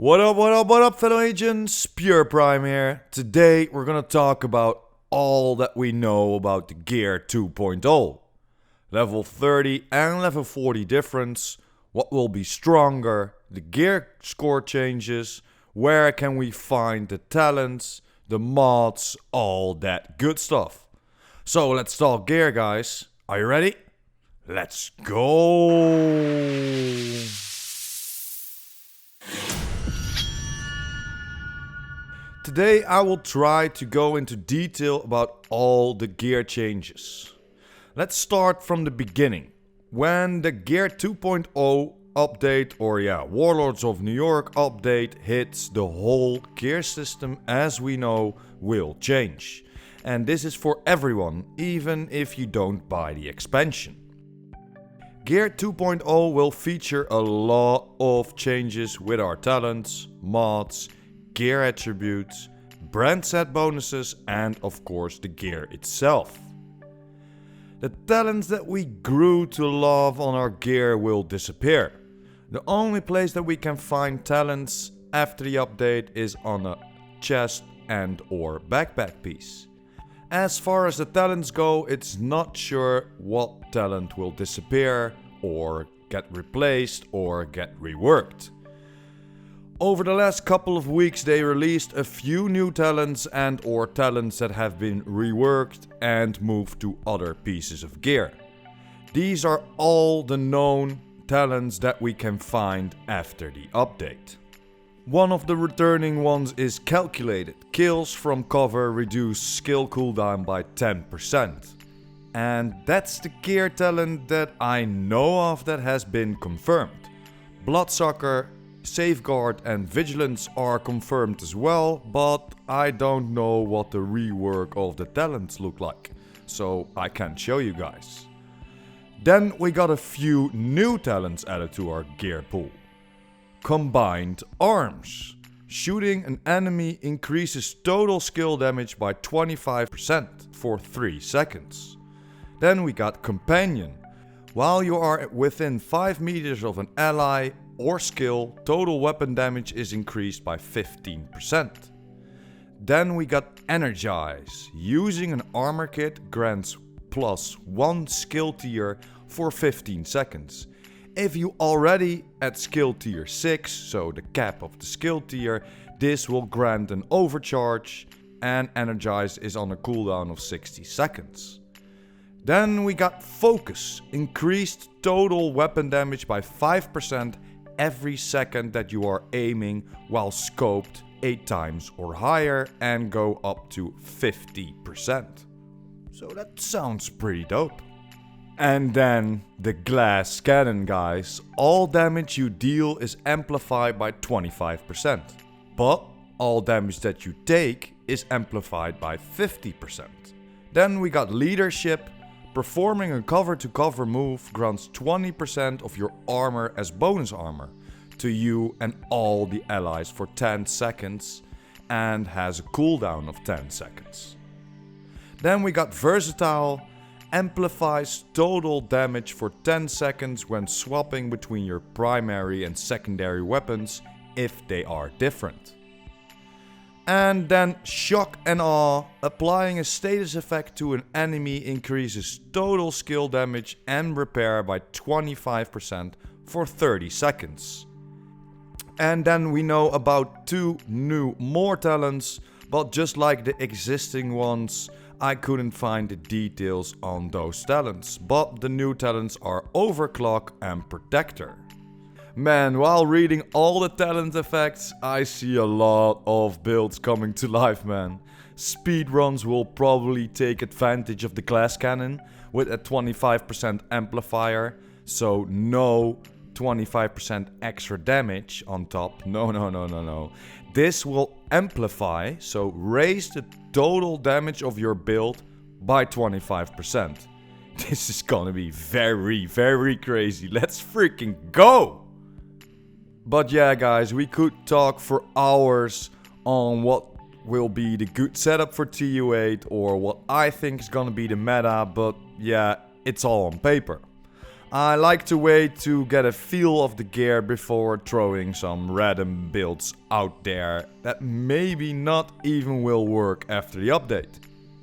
What up, fellow agents? PurePrime here. Today we're gonna talk about all that we know about the Gear 2.0. Level 30 and level 40 difference, what will be stronger, the gear score changes, where can we find the talents, the mods, all that good stuff. So let's talk gear, guys. Are you ready? Let's go! Today I will try to go into detail about all the gear changes. Let's start from the beginning. When the Gear 2.0 update or Warlords of New York update hits, the whole gear system as we know will change. And this is for everyone, even if you don't buy the expansion. Gear 2.0 will feature a lot of changes with our talents, mods, gear attributes, brand set bonuses, and of course the gear itself. The talents that we grew to love on our gear will disappear. The only place that we can find talents after the update is on a chest and or backpack piece. As far as the talents go, it's not sure what talent will disappear or get replaced or get reworked. Over the last couple of weeks they released a few new talents and or talents that have been reworked and moved to other pieces of gear. These are all the known talents that we can find after the update. One of the returning ones is Calculated. Kills from cover reduce skill cooldown by 10%. And that's the gear talent that I know of that has been confirmed. Bloodsucker, Safeguard and Vigilance are confirmed as well, but I don't know what the rework of the talents look like, so I can't show you guys. Then we got a few new talents added to our gear pool. Combined Arms. Shooting an enemy increases total skill damage by 25% for 3 seconds. Then we got Companion. While you are within 5 meters of an ally or skill, total weapon damage is increased by 15%. Then we got Energize. Using an armor kit grants +1 skill tier for 15 seconds. If you already at skill tier 6, so the cap of the skill tier, this will grant an overcharge, and Energize is on a cooldown of 60 seconds. Then we got Focus. Increased total weapon damage by 5% every second that you are aiming while scoped 8 times or higher and go up to 50%. So that sounds pretty dope. And then the glass cannon, guys. All damage you deal is amplified by 25%. But all damage that you take is amplified by 50%. Then we got Leadership. Performing a cover-to-cover move grants 20% of your armor as bonus armor to you and all the allies for 10 seconds and has a cooldown of 10 seconds. Then we got Versatile. Amplifies total damage for 10 seconds when swapping between your primary and secondary weapons if they are different. And then Shock and Awe. Applying a status effect to an enemy increases total skill damage and repair by 25% for 30 seconds. And then we know about 2 more talents, but just like the existing ones, I couldn't find the details on those talents. But the new talents are Overclock and Protector. Man, while reading all the talent effects, I see a lot of builds coming to life, man. Speedruns will probably take advantage of the glass cannon with a 25% amplifier, so no 25% extra damage on top. No. This will amplify, so raise the total damage of your build by 25%. This is gonna be very, very crazy. Let's freaking go! But yeah, guys, we could talk for hours on what will be the good setup for TU8 or what I think is gonna be the meta, but yeah, it's all on paper. I like to wait to get a feel of the gear before throwing some random builds out there that maybe not even will work after the update.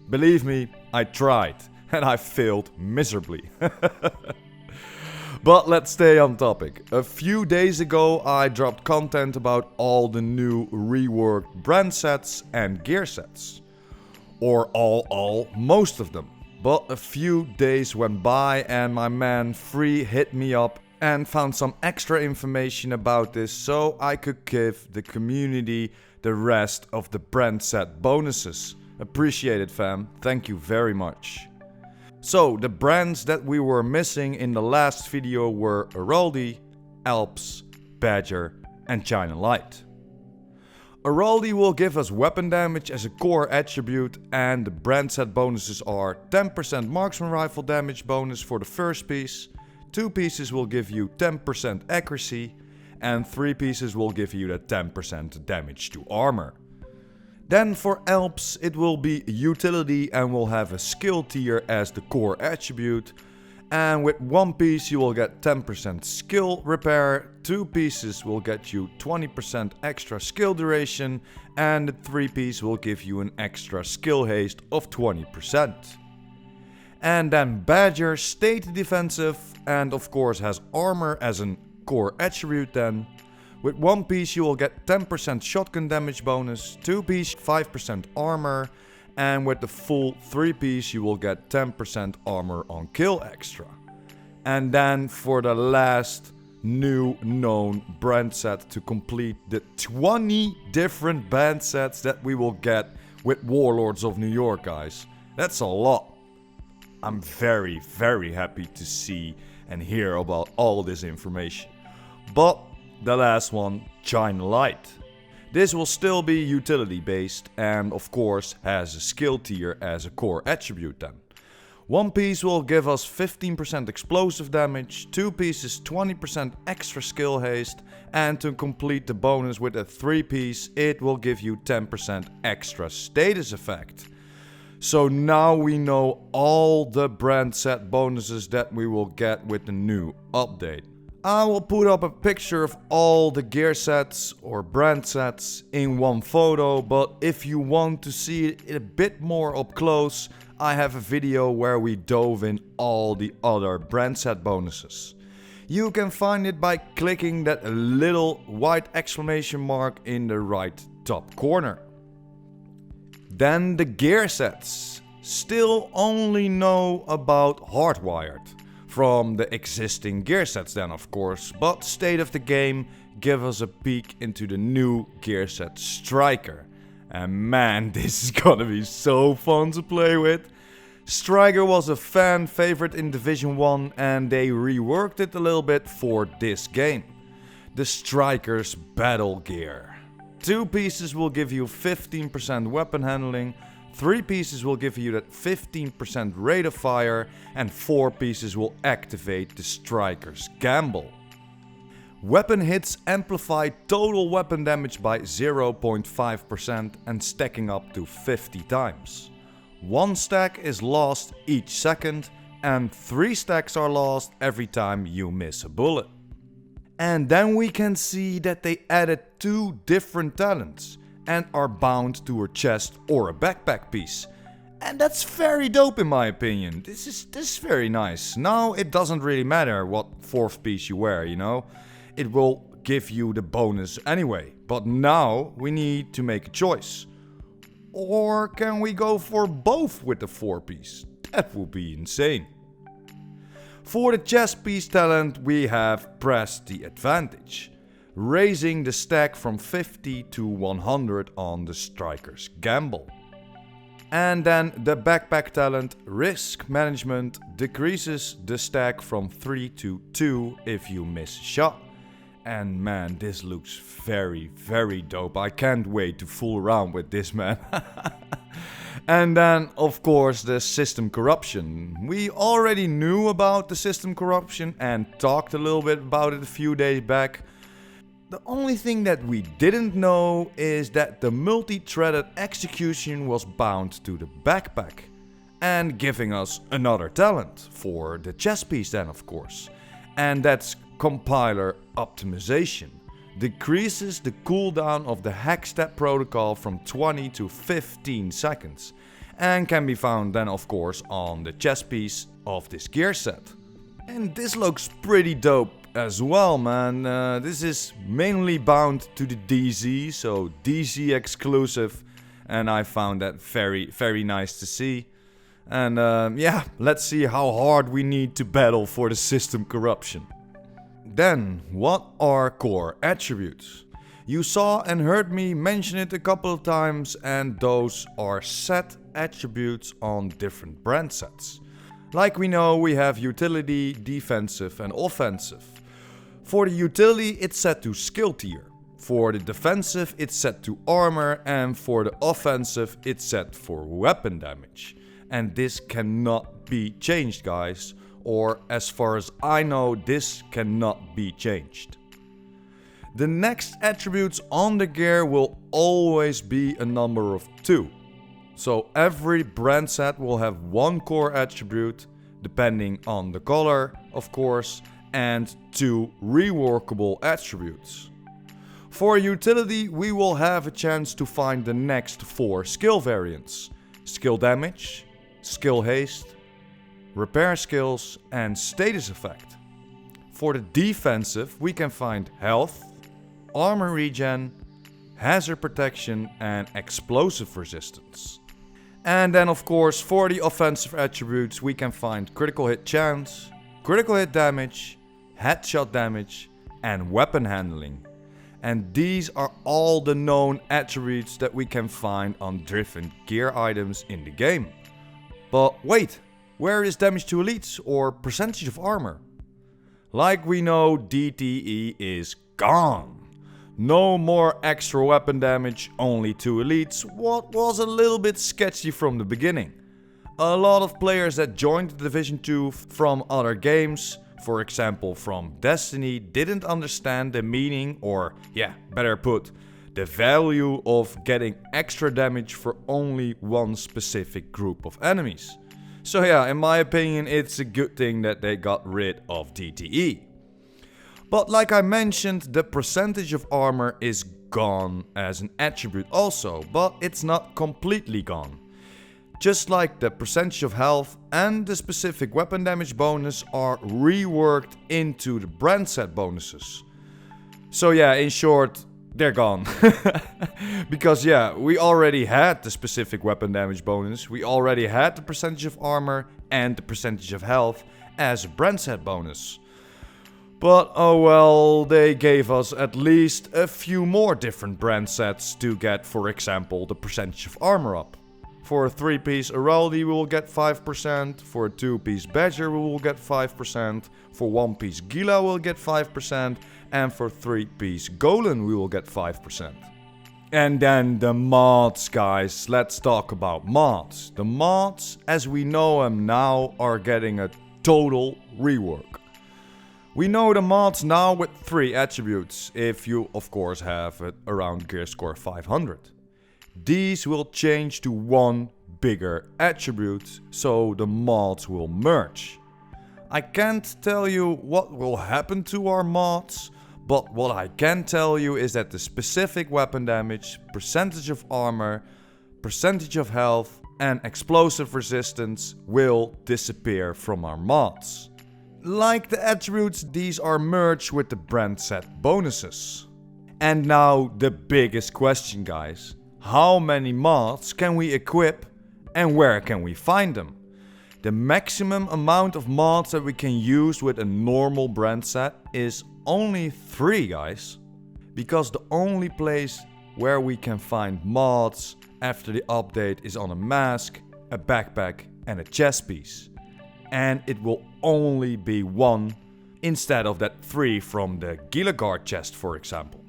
Believe me, I tried and I failed miserably. But let's stay on topic. A few days ago I dropped content about all the new reworked brand sets and gear sets. Or most of them. But a few days went by and my man Free hit me up and found some extra information about this so I could give the community the rest of the brand set bonuses. Appreciate it, fam. Thank you very much. So the brands that we were missing in the last video were Araldi, Alps, Badger and China Light. Araldi will give us weapon damage as a core attribute, and the brand set bonuses are 10% marksman rifle damage bonus for the first piece, 2 pieces will give you 10% accuracy, and 3 pieces will give you the 10% damage to armor. Then for Alps it will be utility and will have a skill tier as the core attribute. And with 1 piece you will get 10% skill repair, 2 pieces will get you 20% extra skill duration, and the 3 piece will give you an extra skill haste of 20%. And then Badger stayed defensive and of course has armor as a core attribute then. With 1 piece you will get 10% shotgun damage bonus, 2 piece 5% armor, and with the full 3 piece you will get 10% armor on kill extra. And then for the last new known brand set to complete the 20 different band sets that we will get with Warlords of New York, guys. That's a lot. I'm very happy to see and hear about all this information. But the last one, China Light. This will still be utility based and of course has a skill tier as a core attribute then. 1 piece will give us 15% explosive damage, 2 pieces 20% extra skill haste, and to complete the bonus with a 3 piece it will give you 10% extra status effect. So now we know all the brand set bonuses that we will get with the new update. I will put up a picture of all the gear sets or brand sets in one photo, but if you want to see it a bit more up close, I have a video where we dove in all the other brand set bonuses. You can find it by clicking that little white exclamation mark in the right top corner. Then the gear sets. Still only know about Hardwired. From the existing gear sets then of course, but state of the game give us a peek into the new gear set Striker. And man, this is gonna be so fun to play with. Striker was a fan favorite in Division 1 and they reworked it a little bit for this game. The Striker's battle gear. 2 pieces will give you 15% weapon handling, 3 pieces will give you that 15% rate of fire, and 4 pieces will activate the Striker's Gamble. Weapon hits amplify total weapon damage by 0.5% and stacking up to 50 times. 1 stack is lost each second and 3 stacks are lost every time you miss a bullet. And then we can see that they added 2 different talents and are bound to a chest or a backpack piece. And that's very dope in my opinion. This is very nice. Now it doesn't really matter what 4th piece you wear, you know. It will give you the bonus anyway. But now we need to make a choice. Or can we go for both with the 4 piece? That would be insane. For the chest piece talent we have Press the Advantage, raising the stack from 50 to 100 on the Striker's Gamble. And then the backpack talent Risk Management decreases the stack from 3 to 2 if you miss a shot. And man, this looks very dope. I can't wait to fool around with this, man. And then of course the system corruption. We already knew about the system corruption and talked a little bit about it a few days back. The only thing that we didn't know is that the multi-threaded execution was bound to the backpack and giving us another talent for the chest piece then of course. and that's compiler optimization. Decreases the cooldown of the hackstep protocol from 20 to 15 seconds and can be found then of course on the chest piece of this gear set. And this looks pretty dope as well, man. This is mainly bound to the DZ, so DZ exclusive, and I found that very nice to see. And yeah, let's see how hard we need to battle for the system corruption. Then, what are core attributes? You saw and heard me mention it a couple of times, and those are set attributes on different brand sets. Like we know, we have utility, defensive and offensive. For the utility, it's set to skill tier. For the defensive, it's set to armor, and for the offensive, it's set for weapon damage. And this cannot be changed, guys. Or as far as I know, this cannot be changed. The next attributes on the gear will always be a number of 2. So every brand set will have one core attribute, depending on the color, of course, and 2 reworkable attributes. For utility, we will have a chance to find the next 4 skill variants: skill damage, skill haste, repair skills and status effect. For the defensive, we can find health, armor regen, hazard protection and explosive resistance. And then of course for the offensive attributes we can find critical hit chance, critical hit damage, headshot damage and weapon handling. And these are all the known attributes that we can find on different gear items in the game. But wait! Where is damage to elites or percentage of armor? Like we know, DTE is gone. No more extra weapon damage, only to elites, what was a little bit sketchy from the beginning. A lot of players that joined the Division 2 from other games, for example from Destiny, didn't understand the meaning, or yeah, better put, the value of getting extra damage for only one specific group of enemies. So yeah, in my opinion, it's a good thing that they got rid of DTE. But like I mentioned, the percentage of armor is gone as an attribute also, but it's not completely gone. Just like the percentage of health and the specific weapon damage bonus are reworked into the brand set bonuses. So yeah, in short, they're gone. Because yeah, we already had the specific weapon damage bonus, we already had the percentage of armor and the percentage of health as a brand set bonus. But oh well, they gave us at least a few more different brand sets to get, for example, the percentage of armor up. For a 3-piece Araldi we will get 5%, for a 2-piece Badger we will get 5%, for 1-piece Gila we'll get 5%, and for 3-piece Golan we will get 5%. And then the mods, guys. Let's talk about mods. The mods, as we know them now, are getting a total rework. We know the mods now with 3 attributes, if you of course have it around gear score 500. These will change to one bigger attribute, so the mods will merge. I can't tell you what will happen to our mods, but what I can tell you is that the specific weapon damage, percentage of armor, percentage of health and explosive resistance will disappear from our mods. Like the attributes, these are merged with the brand set bonuses. And now the biggest question, guys. How many mods can we equip and where can we find them? The maximum amount of mods that we can use with a normal brand set is only 3, guys. Because the only place where we can find mods after the update is on a mask, a backpack and a chest piece. And it will only be 1 instead of that 3 from the Gilagard chest, for example.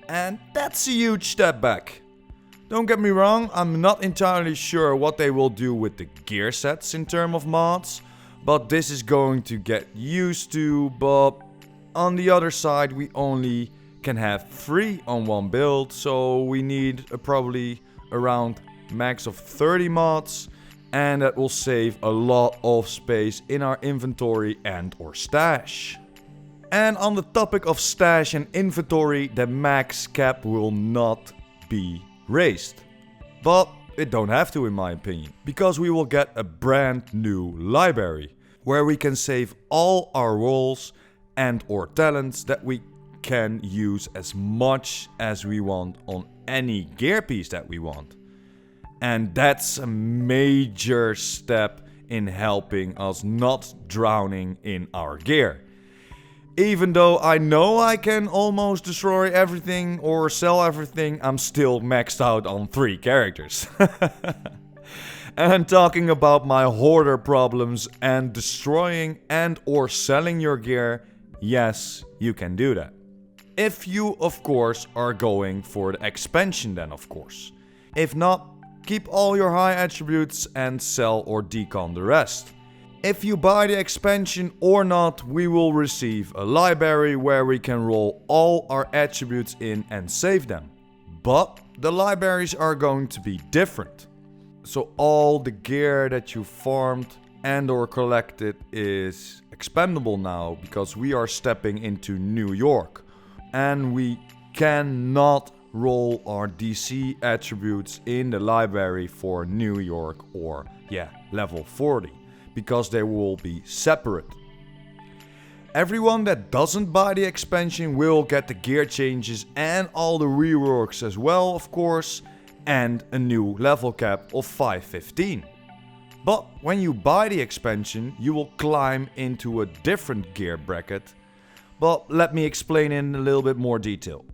And that's a huge step back. Don't get me wrong, I'm not entirely sure what they will do with the gear sets in terms of mods, but this is going to get used to. But on the other side, we only can have 3 on one build, so we need probably around max of 30 mods, and that will save a lot of space in our inventory and or stash. And on the topic of stash and inventory, the max cap will not be raised. But it don't have to in my opinion, because we will get a brand new library where we can save all our roles and or talents that we can use as much as we want on any gear piece that we want. And that's a major step in helping us not drowning in our gear. Even though I know I can almost destroy everything or sell everything, I'm still maxed out on 3 characters. And talking about my hoarder problems and destroying and or selling your gear, yes, you can do that. If you, of course, are going for the expansion then, of course. If not, keep all your high attributes and sell or decon the rest. If you buy the expansion or not, we will receive a library where we can roll all our attributes in and save them. But the libraries are going to be different. So all the gear that you farmed and or collected is expendable now because we are stepping into New York. And we cannot roll our DC attributes in the library for New York or level 40. Because they will be separate. Everyone that doesn't buy the expansion will get the gear changes and all the reworks as well, of course, and a new level cap of 515. But when you buy the expansion, you will climb into a different gear bracket. But let me explain in a little bit more detail.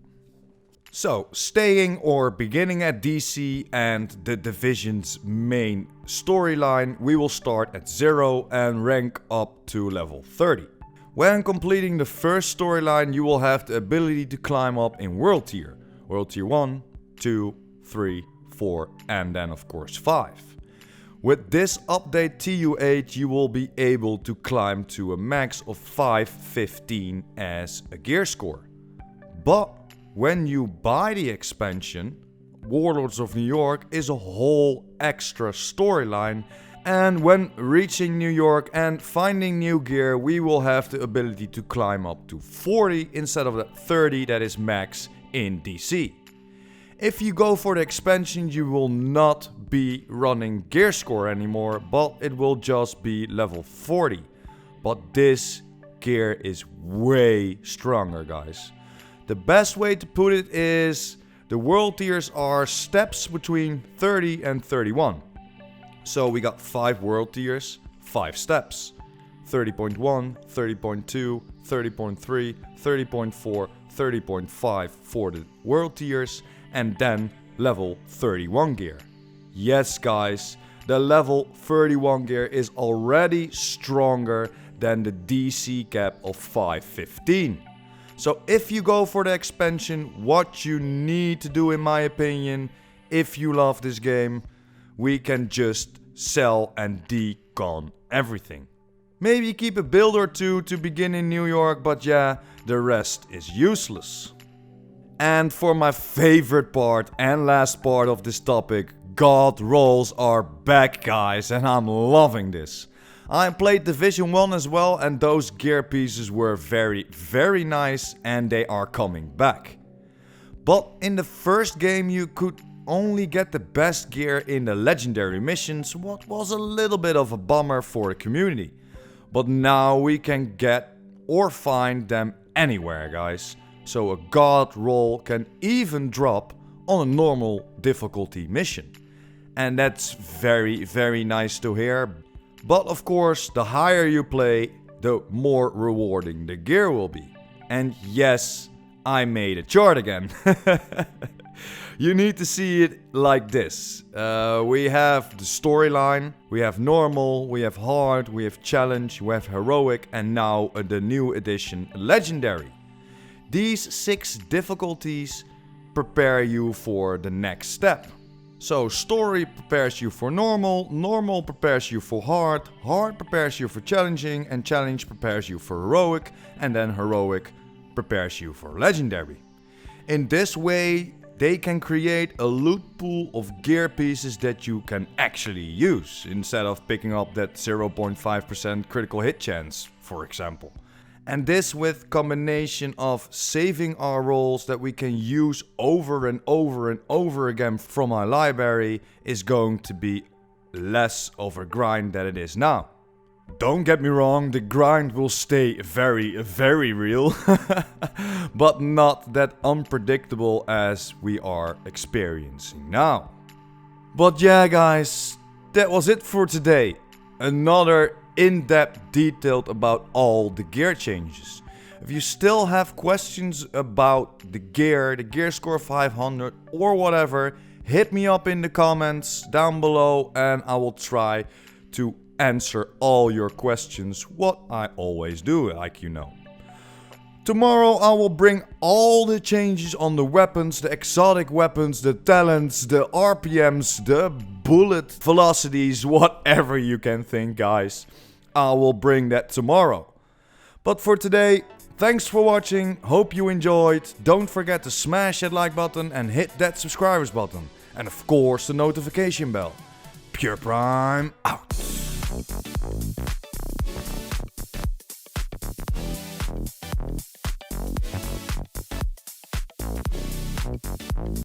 So, staying or beginning at DC and the Division's main storyline, we will start at 0 and rank up to level 30. When completing the first storyline, you will have the ability to climb up in World Tier. World Tier 1, 2, 3, 4 and then of course 5. With this update TU8 you will be able to climb to a max of 515 as a gear score. But when you buy the expansion, Warlords of New York is a whole extra storyline, and when reaching New York and finding new gear, we will have the ability to climb up to 40 instead of that 30 that is max in DC. If you go for the expansion, you will not be running gear score anymore, but it will just be level 40. But this gear is way stronger, guys. The best way to put it is the world tiers are steps between 30 and 31. So we got 5 world tiers, 5 steps. 30.1, 30.2, 30.3, 30.4, 30.5 for the world tiers and then level 31 gear. Yes guys, the level 31 gear is already stronger than the DC cap of 515. So if you go for the expansion, what you need to do in my opinion, if you love this game, we can just sell and decon everything. Maybe keep a build or 2 to begin in New York, but yeah, the rest is useless. And for my favorite part and last part of this topic, God rolls are back guys, and I'm loving this. I played Division 1 as well and those gear pieces were very nice and they are coming back. But in the first game you could only get the best gear in the legendary missions, what was a little bit of a bummer for the community. But now we can get or find them anywhere guys. So a god roll can even drop on a normal difficulty mission. And that's very nice to hear. But of course, the higher you play, the more rewarding the gear will be. And yes, I made a chart again. You need to see it like this. We have the storyline, we have normal, we have hard, we have challenge, we have heroic, and now the new edition, legendary. These 6 difficulties prepare you for the next step. So story prepares you for normal, normal prepares you for hard, hard prepares you for challenging, and challenge prepares you for heroic, and then heroic prepares you for legendary. In this way, they can create a loot pool of gear pieces that you can actually use, instead of picking up that 0.5% critical hit chance, for example. And this with combination of saving our rolls that we can use over and over and over again from our library is going to be less of a grind than it is now. Don't get me wrong, the grind will stay very, very real, but not that unpredictable as we are experiencing now. But yeah guys, that was it for today. Another in-depth detailed about all the gear changes. If you still have questions about the gear score 500 or whatever, hit me up in the comments down below and I will try to answer all your questions, what I always do, like you know. Tomorrow I will bring all the changes on the weapons, the exotic weapons, the talents, the RPMs, the bullet velocities, whatever you can think guys. I will bring that tomorrow. But for today, thanks for watching, hope you enjoyed. Don't forget to smash that like button and hit that subscribers button. And of course the notification bell. PurePrime out.